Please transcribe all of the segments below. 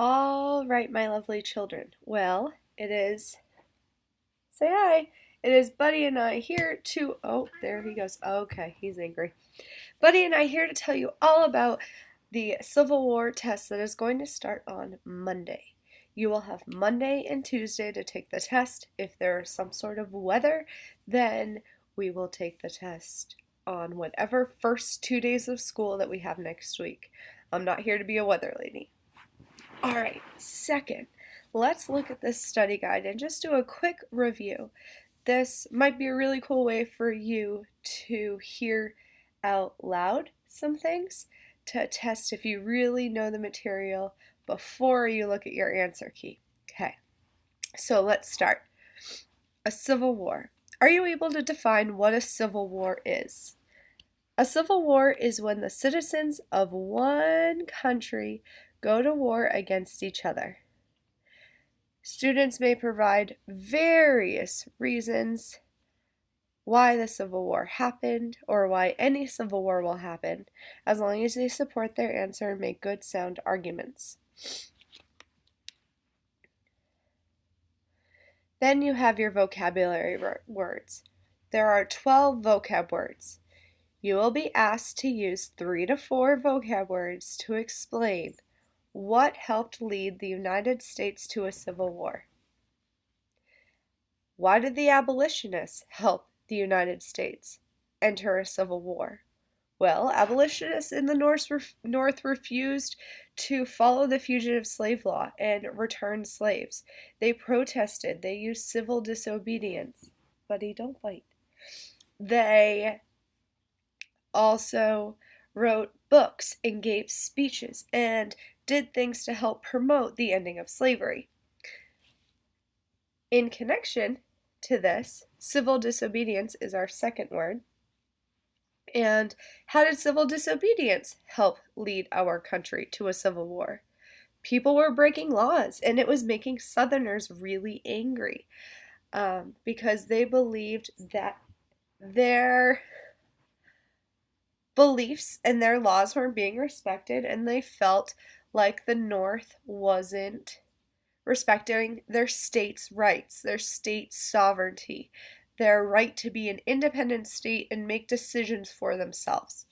All right, my lovely children. Well, it is, say hi. It is Buddy and I here to, oh, there he goes. Okay, he's angry. Buddy and I here to tell you all about the Civil War test that is going to start on Monday. You will have Monday and Tuesday to take the test. If there is some sort of weather, then we will take the test on whatever first 2 days of school that we have next week. I'm not here to be a weather lady. All right, second, let's look at this study guide and just do a quick review. This might be a really cool way for you to hear out loud some things to test if you really know the material before you look at your answer key. Okay, so let's start. A civil war. Are you able to define what a civil war is? A civil war is when the citizens of one country go to war against each other. Students may provide various reasons why the Civil War happened or why any Civil War will happen, as long as they support their answer and make good, sound arguments. Then you have your vocabulary words. There are 12 vocab words. You will be asked to use 3 to 4 vocab words to explain what helped lead the United States to a civil war. Why did the abolitionists help the United States enter a civil war? Well, abolitionists in the North refused to follow the fugitive slave law and return slaves. They protested. They used civil disobedience. Buddy, don't bite. They also wrote books and gave speeches and did things to help promote the ending of slavery. In connection to this, civil disobedience is our second word. And how did civil disobedience help lead our country to a civil war? People were breaking laws, and it was making Southerners really angry because they believed that their beliefs and their laws weren't being respected, and they felt like the North wasn't respecting their state's rights, their state's sovereignty, their right to be an independent state and make decisions for themselves.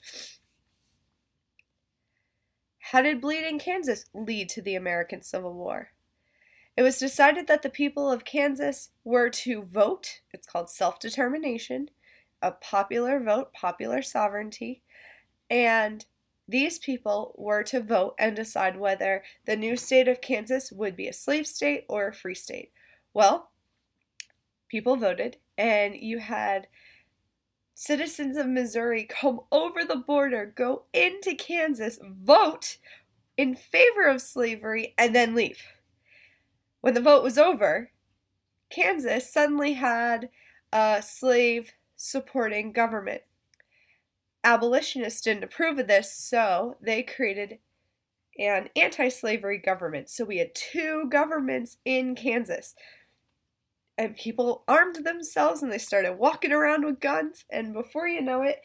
How did Bleeding Kansas lead to the American Civil War? It was decided that the people of Kansas were to vote. It's called self-determination, a popular vote, popular sovereignty, and these people were to vote and decide whether the new state of Kansas would be a slave state or a free state. Well, people voted, and you had citizens of Missouri come over the border, go into Kansas, vote in favor of slavery, and then leave. When the vote was over, Kansas suddenly had a slave-supporting government. Abolitionists didn't approve of this, so they created an anti-slavery government. So we had 2 governments in Kansas. And people armed themselves and they started walking around with guns, and before you know it,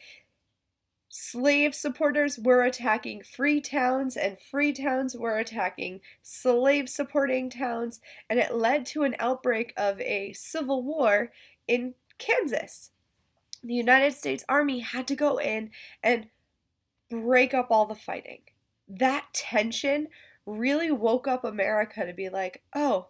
slave supporters were attacking free towns, and free towns were attacking slave-supporting towns, and it led to an outbreak of a civil war in Kansas. The United States Army had to go in and break up all the fighting. That tension really woke up America to be like, oh,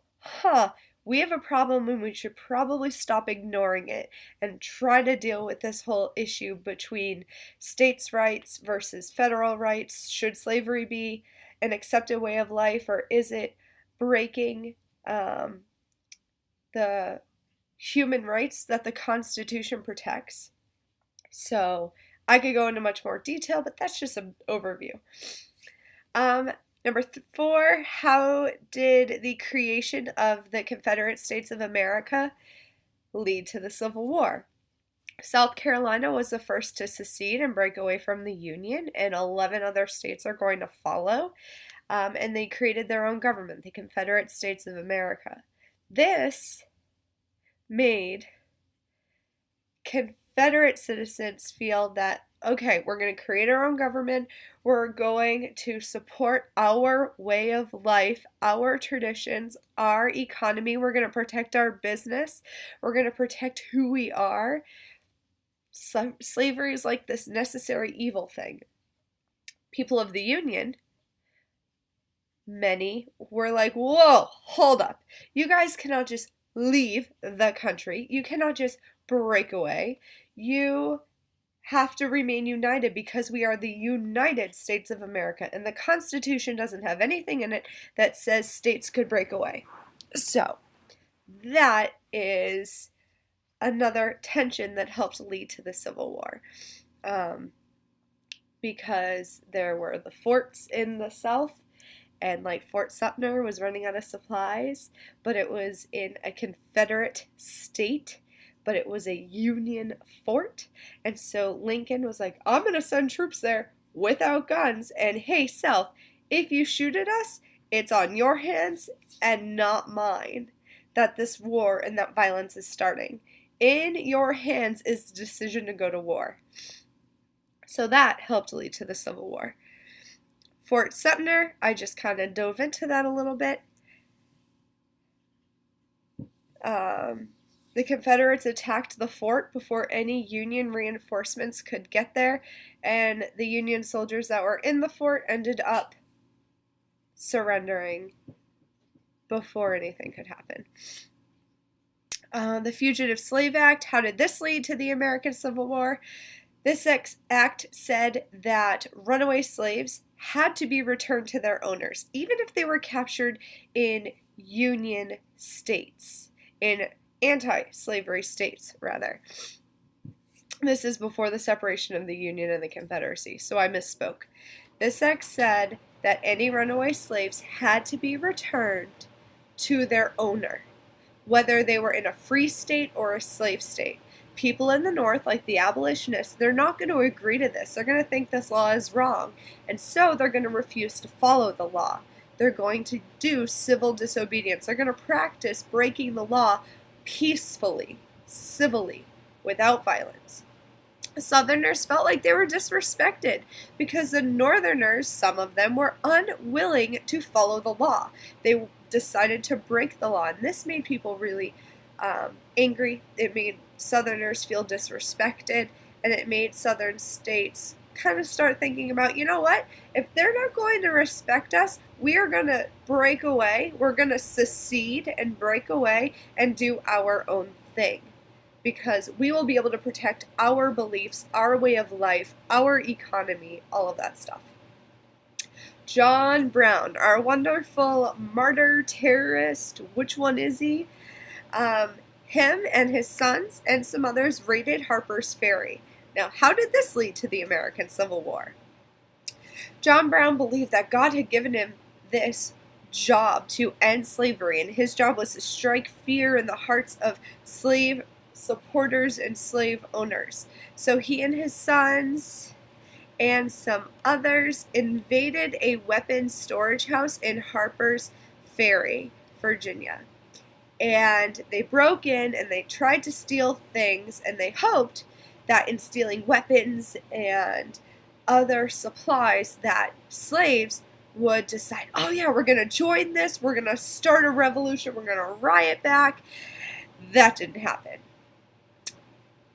we have a problem and we should probably stop ignoring it and try to deal with this whole issue between states' rights versus federal rights. Should slavery be an accepted way of life, or is it breaking the human rights that the Constitution protects? So I could go into much more detail, but that's just an overview. Number 4, how did the creation of the Confederate States of America lead to the Civil War? South Carolina was the first to secede and break away from the Union, and 11 other states are going to follow. And they created their own government, the Confederate States of America. This made Confederate citizens feel that Okay, we're going to create our own government. We're going to support our way of life, our traditions, our economy. We're going to protect our business. We're going to protect who we are. Slavery is like this necessary evil thing. People of the Union, many were like, whoa, hold up. You guys cannot just leave the country. You cannot just break away. You have to remain united because we are the United States of America, and the Constitution doesn't have anything in it that says states could break away. So, that is another tension that helped lead to the Civil War. Because there were the forts in the South, and like Fort Sumter was running out of supplies, but it was in a Confederate state, but it was a Union fort. And so Lincoln was like, I'm going to send troops there without guns. And hey, South, if you shoot at us, it's on your hands and not mine that this war and that violence is starting. In your hands is the decision to go to war. So that helped lead to the Civil War. Fort Sumter, I just kind of dove into that a little bit. The Confederates attacked the fort before any Union reinforcements could get there, and the Union soldiers that were in the fort ended up surrendering before anything could happen. The Fugitive Slave Act, how did this lead to the American Civil War? This act said that runaway slaves had to be returned to their owners, even if they were captured in Union states, in anti-slavery states, rather. This is before the separation of the Union and the Confederacy, so I misspoke. This act said that any runaway slaves had to be returned to their owner, whether they were in a free state or a slave state. People in the North, like the abolitionists, they're not going to agree to this. They're going to think this law is wrong, and so they're going to refuse to follow the law. They're going to do civil disobedience. They're going to practice breaking the law peacefully, civilly, without violence. Southerners felt like they were disrespected because the Northerners, some of them, were unwilling to follow the law. They decided to break the law, and this made people really angry. It made Southerners feel disrespected, and it made Southern states kind of start thinking about, you know what, if they're not going to respect us, we are going to break away, we're going to secede and break away and do our own thing, because we will be able to protect our beliefs, our way of life, our economy, all of that stuff. John Brown, our wonderful martyr terrorist, which one is he? Him and his sons and some others raided Harper's Ferry. Now, how did this lead to the American Civil War? John Brown believed that God had given him this job to end slavery, and his job was to strike fear in the hearts of slave supporters and slave owners. So he and his sons and some others invaded a weapons storage house in Harper's Ferry, Virginia. And they broke in and they tried to steal things, and they hoped that in stealing weapons and other supplies that slaves would decide, oh yeah, we're going to join this, we're going to start a revolution, we're going to riot back. That didn't happen.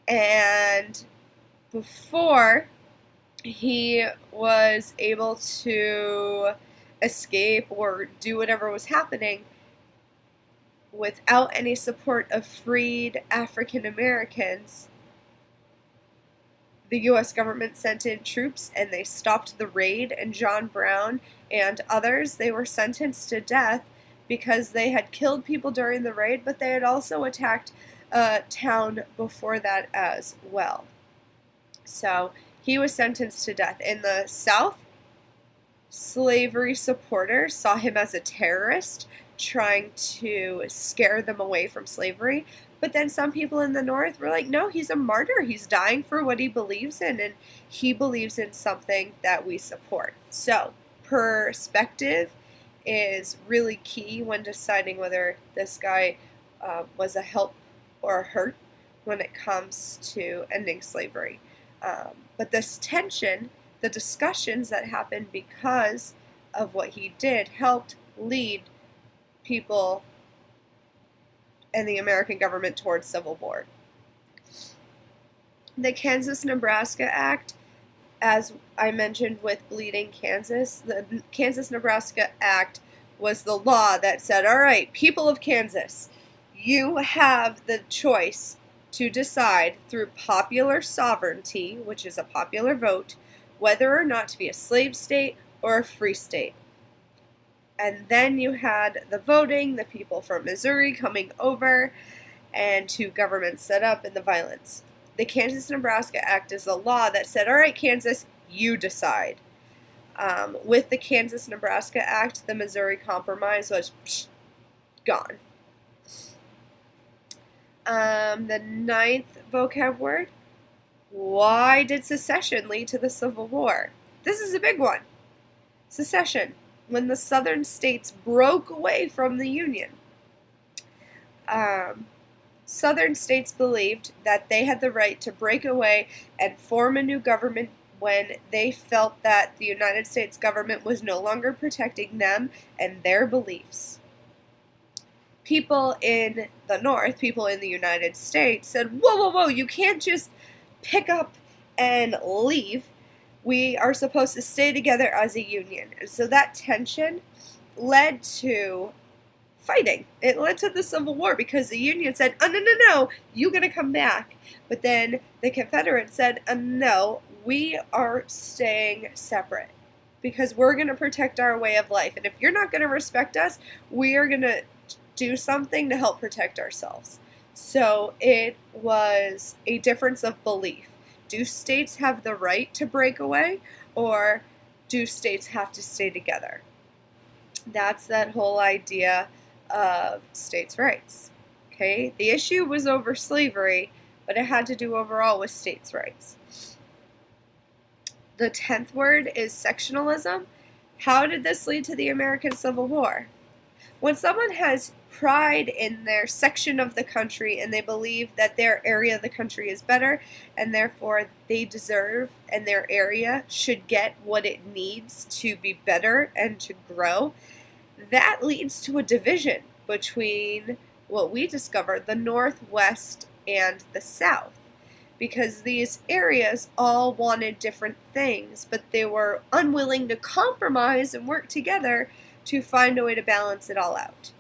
And before he was able to escape or do whatever was happening, without any support of freed African Americans, the U.S. government sent in troops and they stopped the raid, and John Brown and others, they were sentenced to death because they had killed people during the raid, but they had also attacked a town before that as well. So he was sentenced to death. In the South, slavery supporters saw him as a terrorist, trying to scare them away from slavery. But then some people in the North were like, no, he's a martyr. He's dying for what he believes in, and he believes in something that we support. So perspective is really key when deciding whether this guy was a help or a hurt when it comes to ending slavery. But this tension, the discussions that happened because of what he did, helped lead people and the American government towards civil war. The Kansas-Nebraska Act, as I mentioned with Bleeding Kansas, the Kansas-Nebraska Act was the law that said, all right, people of Kansas, you have the choice to decide through popular sovereignty, which is a popular vote, whether or not to be a slave state or a free state. And then you had the voting, the people from Missouri coming over, and two governments set up, and the violence. The Kansas-Nebraska Act is a law that said, all right, Kansas, you decide. With the Kansas-Nebraska Act, the Missouri Compromise was gone. The 9th vocab word, why did secession lead to the Civil War? This is a big one. Secession, when the southern states broke away from the Union. Southern states believed that they had the right to break away and form a new government when they felt that the United States government was no longer protecting them and their beliefs. People in the North, people in the United States said, whoa, whoa, whoa, you can't just pick up and leave. We are supposed to stay together as a union. And so that tension led to fighting. It led to the Civil War because the Union said, oh, no, you gotta come back. But then the Confederates said, no, we are staying separate because we're gonna protect our way of life. And if you're not gonna respect us, we are gonna do something to help protect ourselves. So it was a difference of belief. Do states have the right to break away, or do states have to stay together? That's that whole idea of states' rights. Okay, the issue was over slavery, but it had to do overall with states' rights. The 10th word is sectionalism. How did this lead to the American Civil War? When someone has pride in their section of the country and they believe that their area of the country is better and therefore they deserve and their area should get what it needs to be better and to grow, that leads to a division between what we discovered, the Northwest and the South, because these areas all wanted different things, but they were unwilling to compromise and work together to find a way to balance it all out.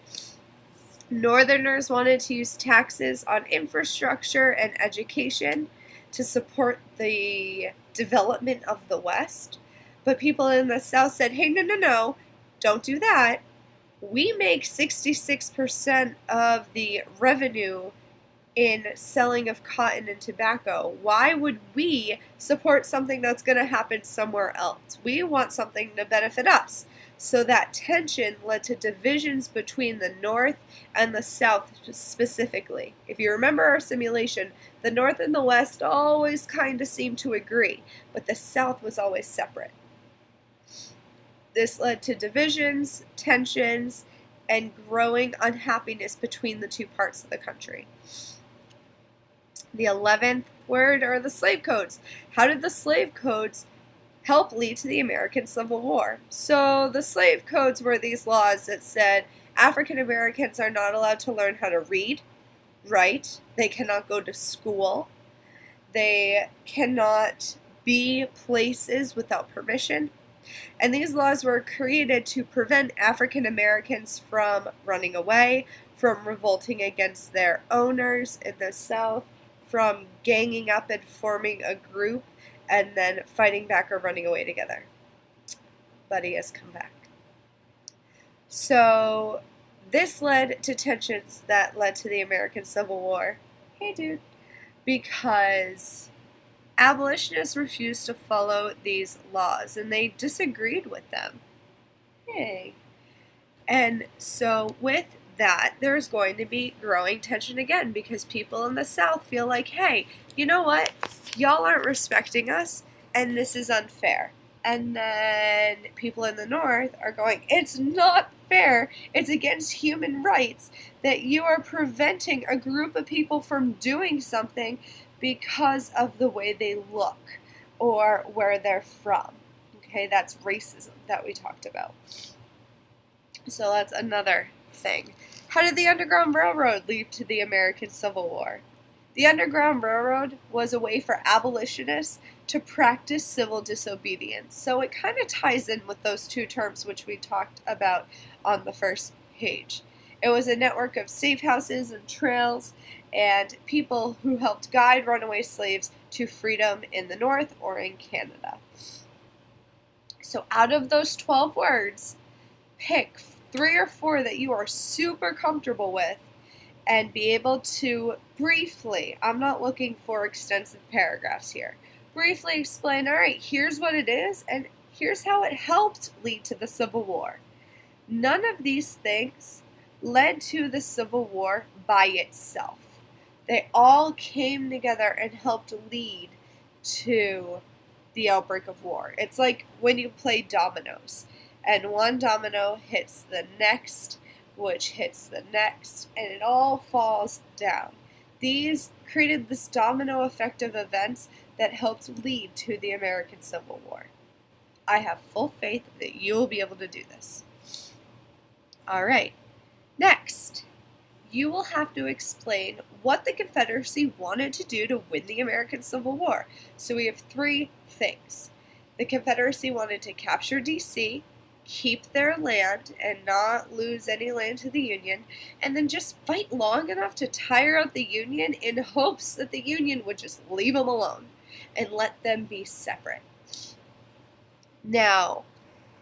Northerners wanted to use taxes on infrastructure and education to support the development of the West, but people in the South said, hey, no, don't do that. We make 66% of the revenue in selling of cotton and tobacco. Why would we support something that's going to happen somewhere else? We want something to benefit us. So that tension led to divisions between the North and the South specifically. If you remember our simulation, the North and the West always kind of seemed to agree, but the South was always separate. This led to divisions, tensions, and growing unhappiness between the two parts of the country. The 11th word are the slave codes. How did the slave codes help lead to the American Civil War? So the slave codes were these laws that said African Americans are not allowed to learn how to read, write, they cannot go to school, they cannot be places without permission. And these laws were created to prevent African Americans from running away, from revolting against their owners in the South, from ganging up and forming a group and then fighting back or running away together. Buddy has come back. So this led to tensions that led to the American Civil War. Hey, dude. Because abolitionists refused to follow these laws and they disagreed with them. Hey. And so with that, there's going to be growing tension again because people in the South feel like, hey, you know what? Y'all aren't respecting us and this is unfair. And then people in the North are going, it's not fair. It's against human rights that you are preventing a group of people from doing something because of the way they look or where they're from. Okay, that's racism that we talked about. So that's another thing. How did the Underground Railroad lead to the American Civil War? The Underground Railroad was a way for abolitionists to practice civil disobedience. So it kind of ties in with those two terms which we talked about on the first page. It was a network of safe houses and trails and people who helped guide runaway slaves to freedom in the North or in Canada. So out of those 12 words, pick 3 or 4 that you are super comfortable with and be able to briefly, I'm not looking for extensive paragraphs here, briefly explain, all right, here's what it is and here's how it helped lead to the Civil War. None of these things led to the Civil War by itself. They all came together and helped lead to the outbreak of war. It's like when you play dominoes and one domino hits the next, which hits the next, and it all falls down. These created this domino effect of events that helped lead to the American Civil War. I have full faith that you will be able to do this. All right, next, you will have to explain what the Confederacy wanted to do to win the American Civil War. So we have 3 things. The Confederacy wanted to capture D.C., keep their land and not lose any land to the Union, and then just fight long enough to tire out the Union in hopes that the Union would just leave them alone and let them be separate. Now,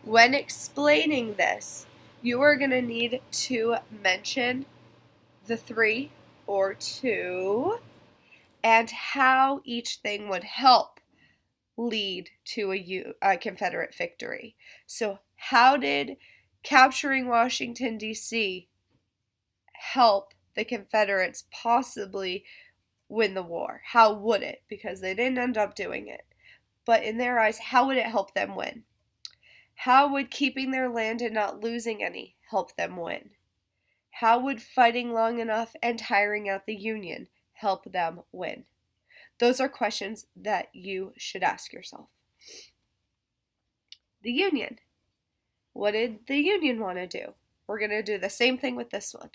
when explaining this, you are going to need to mention the 3 or 2 and how each thing would help lead to a Confederate victory. So how did capturing Washington, D.C. help the Confederates possibly win the war? How would it? Because they didn't end up doing it. But in their eyes, how would it help them win? How would keeping their land and not losing any help them win? How would fighting long enough and tiring out the Union help them win? Those are questions that you should ask yourself. The Union. What did the Union want to do? We're going to do the same thing with this one.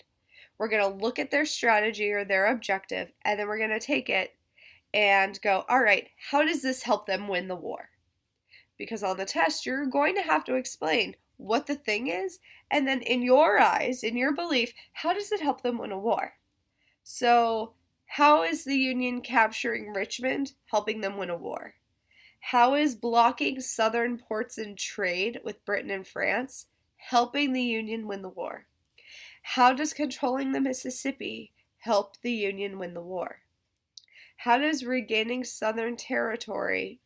We're going to look at their strategy or their objective, and then we're going to take it and go, all right, how does this help them win the war? Because on the test, you're going to have to explain what the thing is, and then in your eyes, in your belief, how does it help them win a war? So, how is the Union capturing Richmond helping them win a war? How is blocking southern ports and trade with Britain and France helping the Union win the war? How does controlling the Mississippi help the Union win the war? How does regaining southern territory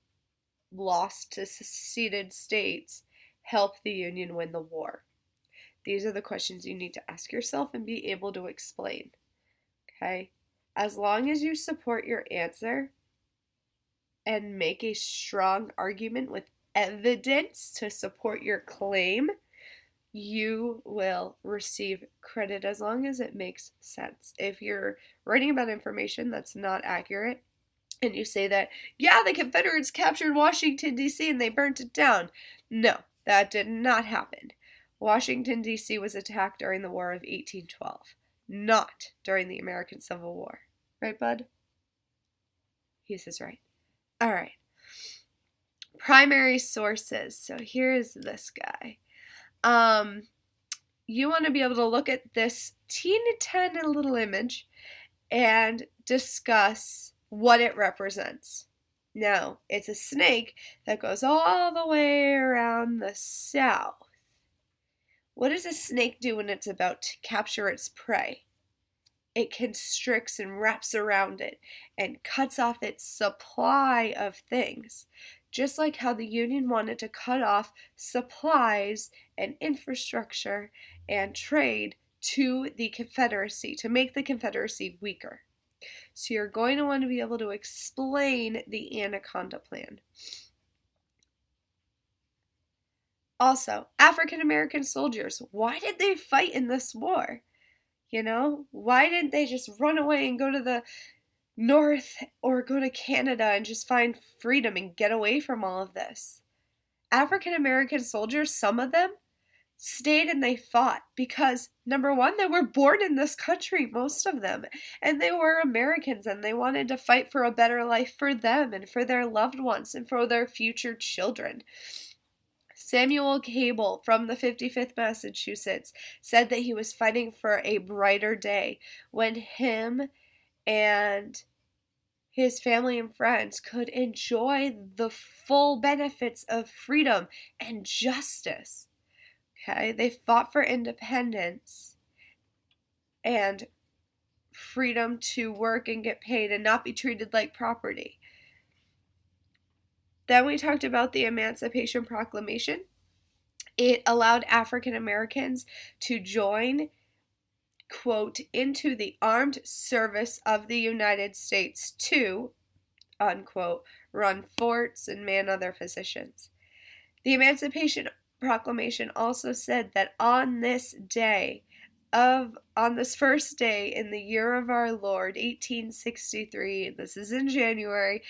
lost to seceded states help the Union win the war? These are the questions you need to ask yourself and be able to explain. Okay? As long as you support your answer and make a strong argument with evidence to support your claim, you will receive credit as long as it makes sense. If you're writing about information that's not accurate and you say that, yeah, the Confederates captured Washington, D.C. and they burnt it down. No, that did not happen. Washington, D.C. was attacked during the War of 1812, not during the American Civil War. Right, bud? He says right. All right. Primary sources. So here's this guy. You want to be able to look at this teeny tiny little image and discuss what it represents. Now, it's a snake that goes all the way around the south. What does a snake do when it's about to capture its prey? It constricts and wraps around it and cuts off its supply of things. Just like how the Union wanted to cut off supplies and infrastructure and trade to the Confederacy, to make the Confederacy weaker. So you're going to want to be able to explain the Anaconda Plan. Also, African American soldiers, why did they fight in this war? You know, why didn't they just run away and go to the north or go to Canada and just find freedom and get away from all of this. African American soldiers, some of them, stayed and they fought because, number one, they were born in this country, most of them, and they were Americans and they wanted to fight for a better life for them and for their loved ones and for their future children. Samuel Cable from the 55th Massachusetts said that he was fighting for a brighter day when him and his family and friends could enjoy the full benefits of freedom and justice. Okay, they fought for independence and freedom to work and get paid and not be treated like property. Then we talked about the Emancipation Proclamation. It allowed African Americans to join, quote, into the armed service of the United States to, unquote, run forts and man other positions. The Emancipation Proclamation also said that on this first day in the year of our Lord, 1863, this is in January,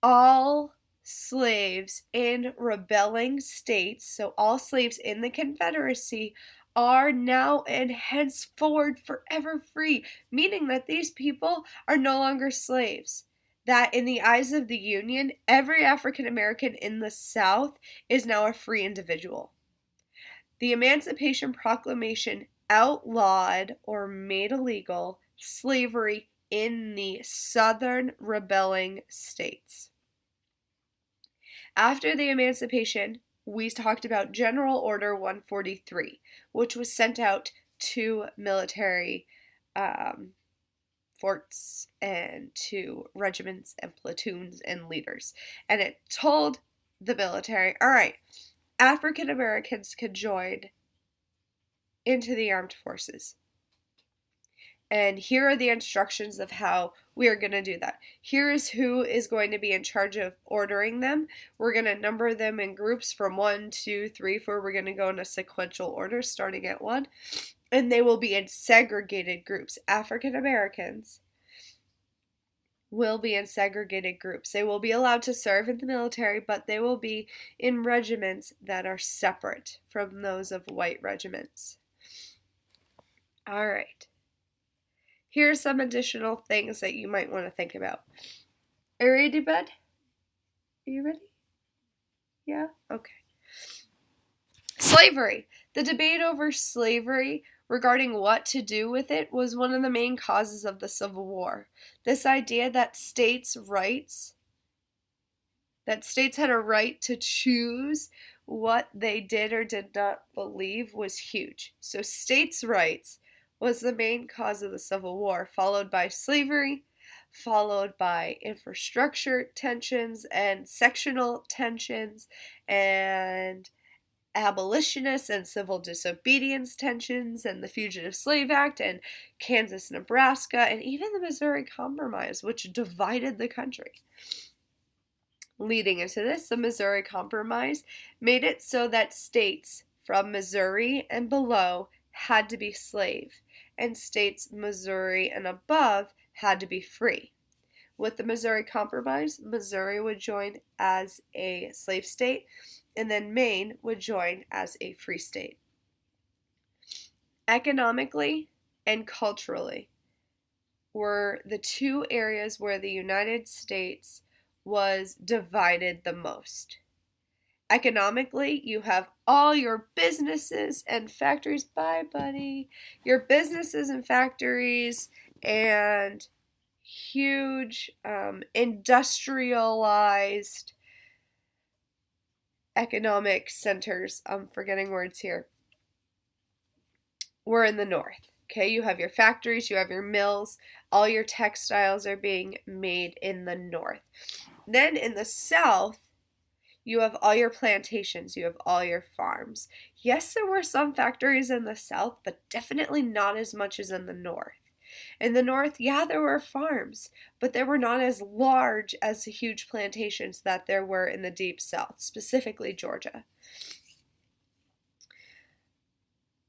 all slaves in rebelling states, so all slaves in the Confederacy, are now and henceforward forever free, meaning that these people are no longer slaves. That in the eyes of the Union, every African American in the South is now a free individual. The Emancipation Proclamation outlawed or made illegal slavery in the Southern rebelling states. After the Emancipation, we talked about General Order 143, which was sent out to military forts and to regiments and platoons and leaders. And it told the military, all right, African Americans can join into the armed forces. And here are the instructions of how we are going to do that. Here is who is going to be in charge of ordering them. We're going to number them in groups from 1, 2, 3, 4. We're going to go in a sequential order starting at 1. And they will be in segregated groups. African Americans will be in segregated groups. They will be allowed to serve in the military, but they will be in regiments that are separate from those of white regiments. All right. Here are some additional things that you might want to think about. Are you ready, bud? Are you ready? Yeah? Okay. Slavery. The debate over slavery regarding what to do with it was one of the main causes of the Civil War. This idea that states' had a right to choose what they did or did not believe was huge. So states' rights was the main cause of the Civil War, followed by slavery, followed by infrastructure tensions and sectional tensions and abolitionist and civil disobedience tensions and the Fugitive Slave Act and Kansas, Nebraska, and even the Missouri Compromise, which divided the country. Leading into this, the Missouri Compromise made it so that states from Missouri and below had to be slave, and states Missouri and above had to be free. With the Missouri Compromise, Missouri would join as a slave state, and then Maine would join as a free state. Economically and culturally were the two areas where the United States was divided the most. Economically, you have all your businesses and factories, bye buddy, your businesses and factories and huge industrialized economic centers, I'm forgetting words here, were in the north. Okay, you have your factories, you have your mills, all your textiles are being made in the north. Then in the south, you have all your plantations, you have all your farms. Yes, there were some factories in the south, but definitely not as much as in the north. In the north, yeah, there were farms, but they were not as large as the huge plantations that there were in the deep south, specifically Georgia.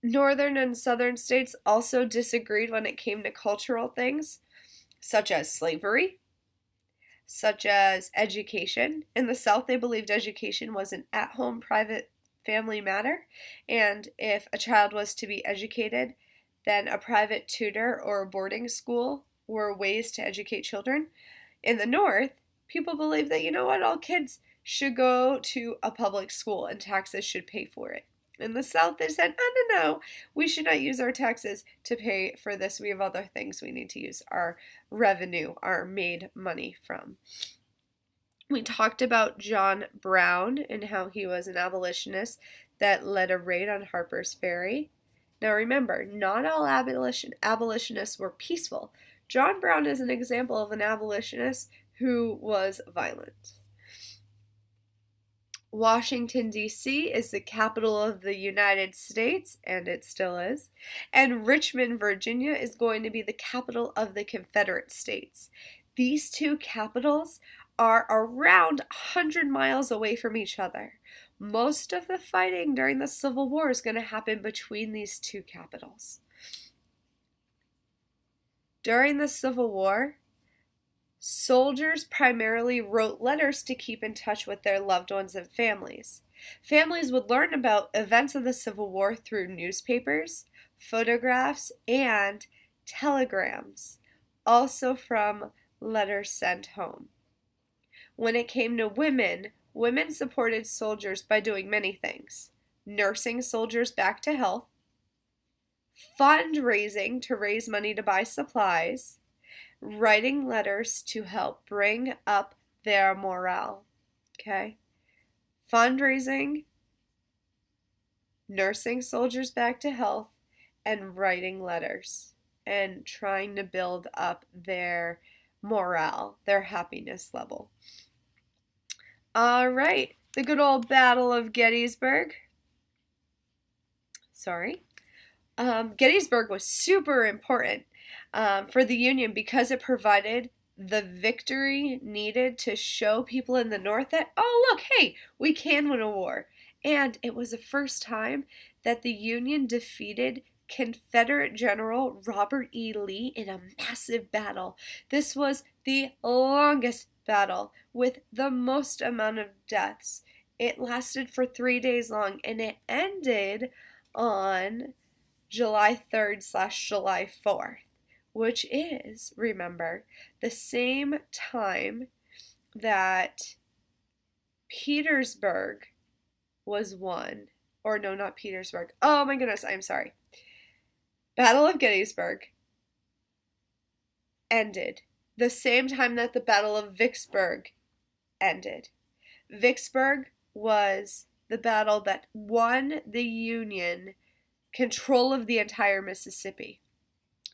Northern and southern states also disagreed when it came to cultural things. such as slavery, such as education. In the South, they believed education was an at-home private family matter, and if a child was to be educated, then a private tutor or a boarding school were ways to educate children. In the North, people believed that, you know what, all kids should go to a public school and taxes should pay for it. In the South, they said, no, we should not use our taxes to pay for this. We have other things we need to use our revenue, our made money from. We talked about John Brown and how he was an abolitionist that led a raid on Harper's Ferry. Now remember, not all abolitionists were peaceful. John Brown is an example of an abolitionist who was violent. Washington, D.C. is the capital of the United States, and it still is. And Richmond, Virginia is going to be the capital of the Confederate States. These two capitals are around 100 miles away from each other. Most of the fighting during the Civil War is going to happen between these two capitals. During the Civil War, soldiers primarily wrote letters to keep in touch with their loved ones and families. Families would learn about events of the Civil War through newspapers, photographs, and telegrams, also from letters sent home. When it came to women, women supported soldiers by doing many things: nursing soldiers back to health, fundraising to raise money to buy supplies, writing letters to help bring up their morale. Okay? Fundraising, nursing soldiers back to health, and writing letters and trying to build up their morale, their happiness level. All right, the good old Battle of Gettysburg. Gettysburg was super important for the Union because it provided the victory needed to show people in the North that, oh, look, hey, we can win a war. And it was the first time that the Union defeated Confederate General Robert E. Lee in a massive battle. This was the longest battle with the most amount of deaths. It lasted for 3 days long, and it ended on July 3rd/July 4th, which is, remember, the same time that Petersburg was won. Or no, not Petersburg. Oh my goodness, I'm sorry. Battle of Gettysburg ended the same time that the Battle of Vicksburg ended. Vicksburg was the battle that won the Union control of the entire Mississippi.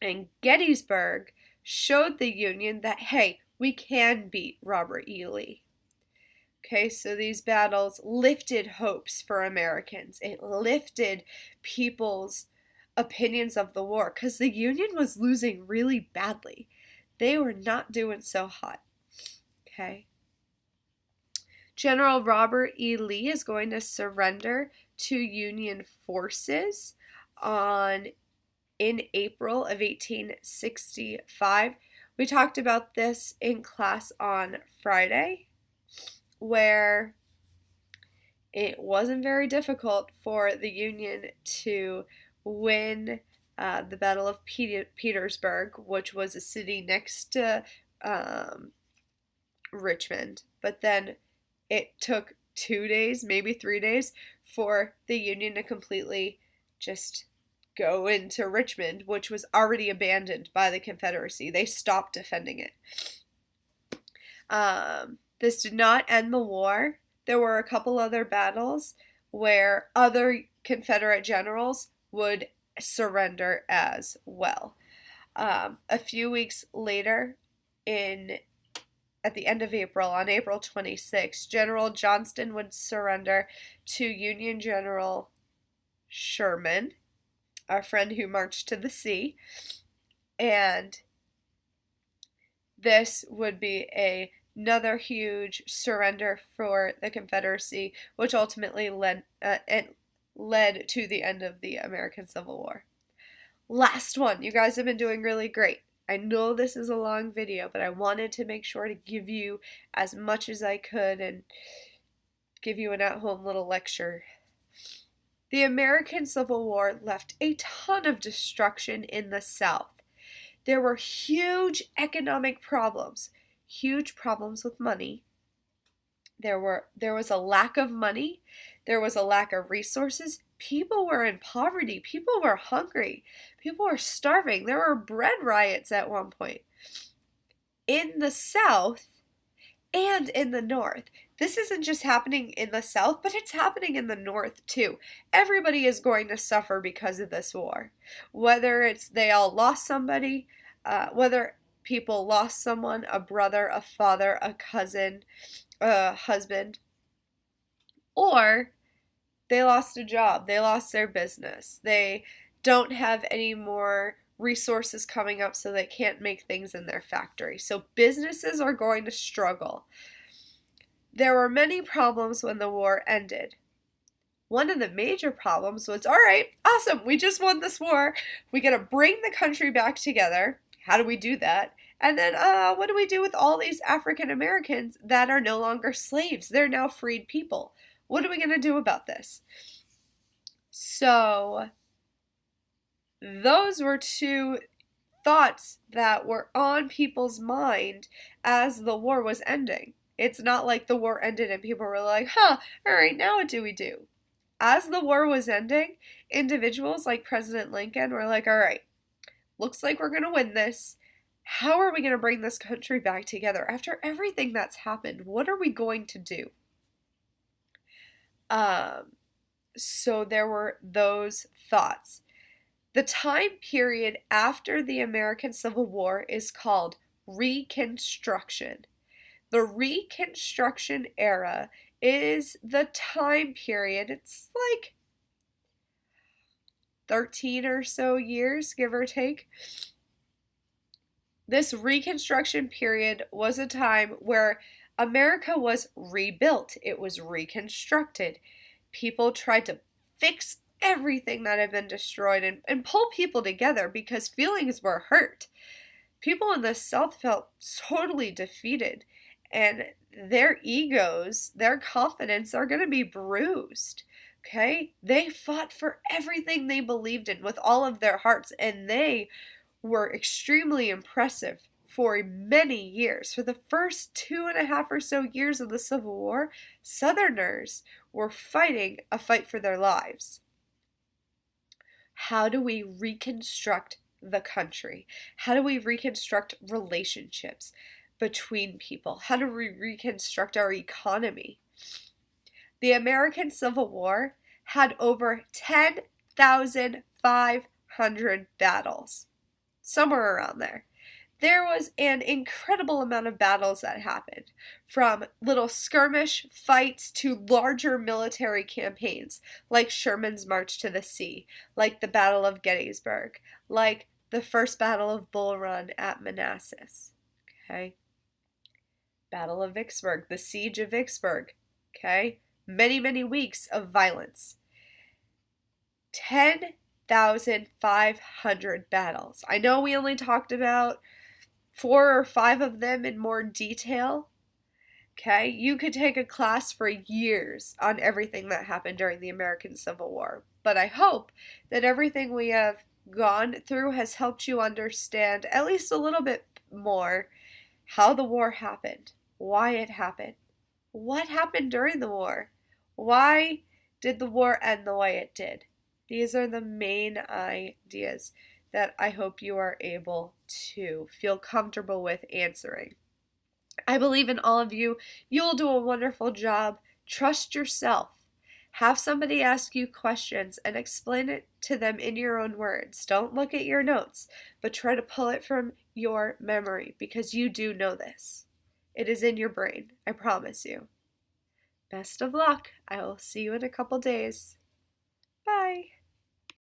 And Gettysburg showed the Union that, hey, we can beat Robert E. Lee. Okay, so these battles lifted hopes for Americans. It lifted people's opinions of the war because the Union was losing really badly. They were not doing so hot. Okay. General Robert E. Lee is going to surrender to Union forces in April of 1865. We talked about this in class on Friday, where it wasn't very difficult for the Union to win the Battle of Petersburg, which was a city next to Richmond. But then it took 2 days, maybe 3 days, for the Union to completely just go into Richmond, which was already abandoned by the Confederacy. They stopped defending it. This did not end the war. There were a couple other battles where other Confederate generals would surrender as well. A few weeks later, at the end of April, on April 26, General Johnston would surrender to Union General Sherman, our friend who marched to the sea, and this would be another huge surrender for the Confederacy, which ultimately led to the end of the American Civil War. Last one. You guys have been doing really great. I know this is a long video, but I wanted to make sure to give you as much as I could and give you an at-home little lecture. The American Civil War left a ton of destruction in the South. There were huge economic problems, huge problems with money. There was a lack of money, there was a lack of resources. People were in poverty, people were hungry, people were starving. There were bread riots at one point. In the South and in the North. This isn't just happening in the South, but it's happening in the North too. Everybody is going to suffer because of this war. Whether it's they all lost somebody, whether people lost someone, a brother, a father, a cousin, a husband, or they lost a job, they lost their business, they don't have any more resources coming up, so they can't make things in their factory. So businesses are going to struggle. There were many problems when the war ended. One of the major problems was, all right, awesome, we just won this war. We got to bring the country back together. How do we do that? And then what do we do with all these African Americans that are no longer slaves? They're now freed people. What are we going to do about this? So those were two thoughts that were on people's mind as the war was ending. It's not like the war ended and people were like, all right, now what do we do? As the war was ending, individuals like President Lincoln were like, all right, looks like we're going to win this. How are we going to bring this country back together? After everything that's happened, what are we going to do? So there were those thoughts. The time period after the American Civil War is called Reconstruction. The Reconstruction era is the time period, it's like 13 or so years, give or take. This Reconstruction period was a time where America was rebuilt. It was reconstructed. People tried to fix everything that had been destroyed and pull people together because feelings were hurt. People in the South felt totally defeated, and their egos, their confidence are going to be bruised. Okay? They fought for everything they believed in with all of their hearts, and they were extremely impressive for many years. For the first 2.5 or so years of the Civil War, Southerners were fighting a fight for their lives. How do we reconstruct the country? How do we reconstruct relationships between people? How do we reconstruct our economy? The American Civil War had over 10,500 battles. Somewhere around there. There was an incredible amount of battles that happened, from little skirmish fights to larger military campaigns, like Sherman's March to the Sea, like the Battle of Gettysburg, like the First Battle of Bull Run at Manassas, okay? Battle of Vicksburg, the Siege of Vicksburg, okay? Many, many weeks of violence. 10,500 battles. I know we only talked about 4 or 5 of them in more detail. Okay, you could take a class for years on everything that happened during the American Civil War. But I hope that everything we have gone through has helped you understand at least a little bit more how the war happened, why it happened, what happened during the war, why did the war end the way it did. These are the main ideas that I hope you are able to feel comfortable with answering. I believe in all of you. You'll do a wonderful job. Trust yourself. Have somebody ask you questions and explain it to them in your own words. Don't look at your notes, but try to pull it from your memory because you do know this. It is in your brain, I promise you. Best of luck. I will see you in a couple days. Bye.